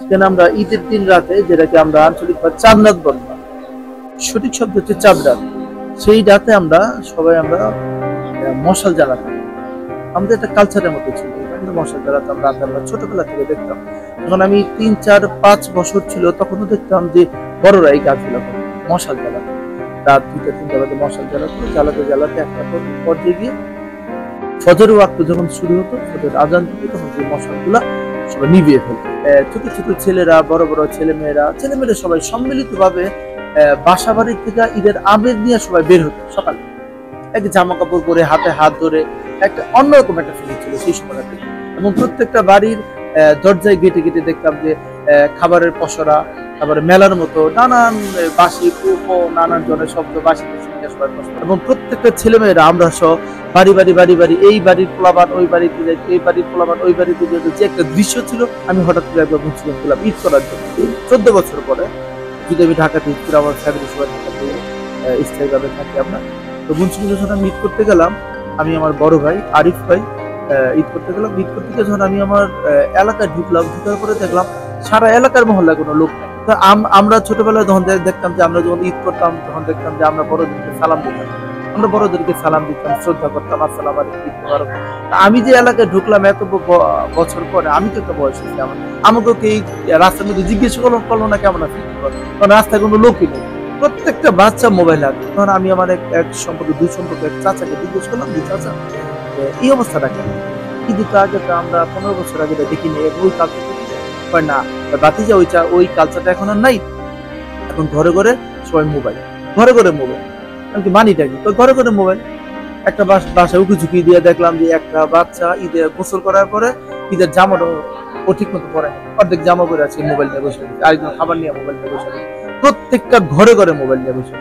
সেখানে আমরা ঈদের দিন রাতে, যেটাকে আমরা আঞ্চলিকভাবে চাঁদ রাত বলবো, সঠিক শব্দ হচ্ছে চাঁদ রাত, সেই রাতে আমরা মশাল জ্বালাতাম। আমাদের একটা কালচারের মতো ছিল, আমরা মশাল জ্বালাতাম রাতে। আমরা ছোটবেলা থেকে দেখতাম, যখন আমি 3, 4, 5 বছর ছিল তখনও দেখতাম যে বড়রা এই কাজগুলো করে, মশাল জ্বালাতো। রাত 2টা 3টা বাজে মশাল জ্বালাতো, জ্বালাতে জ্বালাতে একটা পর্যায়ে গিয়ে ফজরের ওয়াক্ত যখন শুরু হতো, ফজর আজান দিত, তখন সেই মশালগুলা সবাই নিভিয়ে ফেলতো। ছোট ছোট ছেলেরা, বড় বড় ছেলেমেয়েরা সবাই সম্মিলিতভাবে বাসা বাড়ির থেকে ঈদের আমেজ নিয়ে সবাই বের হতো সকালে। এক জামা কাপড় পরে, হাতে হাত ধরে, একটা অন্যরকম একটা ফিলিং ছিল সেই সময়টাতে। এবং প্রত্যেকটা বাড়ির দরজায় গেটে গেটে দেখতাম যে খাবারের পসরা, তারপরে মেলার মতো নানান বাঁশি, নানান জনের শব্দ, বাঁশি এবং প্রত্যেকটা ছেলেমেয়েরা আমরা সহ বাড়ি বাড়ি বাড়ি বাড়ি, এই বাড়ির পোলাপান ওই বাড়িতে যাই, এই বাড়ির পোলাপান ওই বাড়িতে যাই, যে একটা দৃশ্য ছিল। আমি হঠাৎ করে একবার মুন্সিগঞ্জ গেলাম ঈদ করার জন্য, 14 বছর পরে। যদি আমি ঢাকাতে ঈদ করে, আমার ফ্যামিলি সবাই ঢাকাতে স্থায়ীভাবে থাকি আমরা। তো মুন্সিগঞ্জ যখন আমি ঈদ করতে গেলাম, আমি আমার বড় ভাই আরিফ ভাই ঈদ করতে গেলাম। ঈদ করতে গিয়ে যখন আমি আমার এলাকায় ঢুকলাম, ঢুকার পরে দেখলাম সারা এলাকার মহল্লায় কোনো লোক নেই। তো আমরা ছোটবেলায় যখন দেখতাম যে আমরা যখন ঈদ করতাম, তখন দেখতাম যে আমরা বড়দেরকে সালাম দিতাম, শ্রদ্ধা করতাম, আসসালামু আলাইকুম, ঈদ মোবারক। আমি যে এলাকায় ঢুকলাম এত বছর পরে, আমি তো একটা বয়স হয়েছে আমার, আমাকে এই রাস্তার মধ্যে জিজ্ঞেস করলো না কেমন আছে, কারণ রাস্তায় কোনো লোকই নেই, প্রত্যেকটা বাচ্চা মোবাইল হাতে। তখন আমি আমার এক সম্পর্কে, দুই সম্পর্কে এক চাচাকে জিজ্ঞেস করলাম যে চাচা, এই অবস্থাটা কেন? কিন্তু আগে তো আমরা 15 বছর আগে দেখিনি, ওই কালচার হয় না বাতিজা, ওই কালচারটা এখন আর নাই। এখন ঘরে ঘরে সবাই মোবাইল, ঘরে ঘরে মোবাইল। আমি কি মানিটা কি? ঘরে ঘরে মোবাইল। একটা বাসায় উকি ঝুঁকি দিয়ে দেখলাম যে একটা বাচ্চা ঈদে গোসল করার পরে ঈদের জামাটা ও ঠিক মতো পরে, অর্ধেক জামা পরে আছে, মোবাইল নিয়ে বসে, আরেকজন খাবার নিয়ে মোবাইল নিয়ে বসে, প্রত্যেকটা ঘরে ঘরে মোবাইল নিয়ে বসে।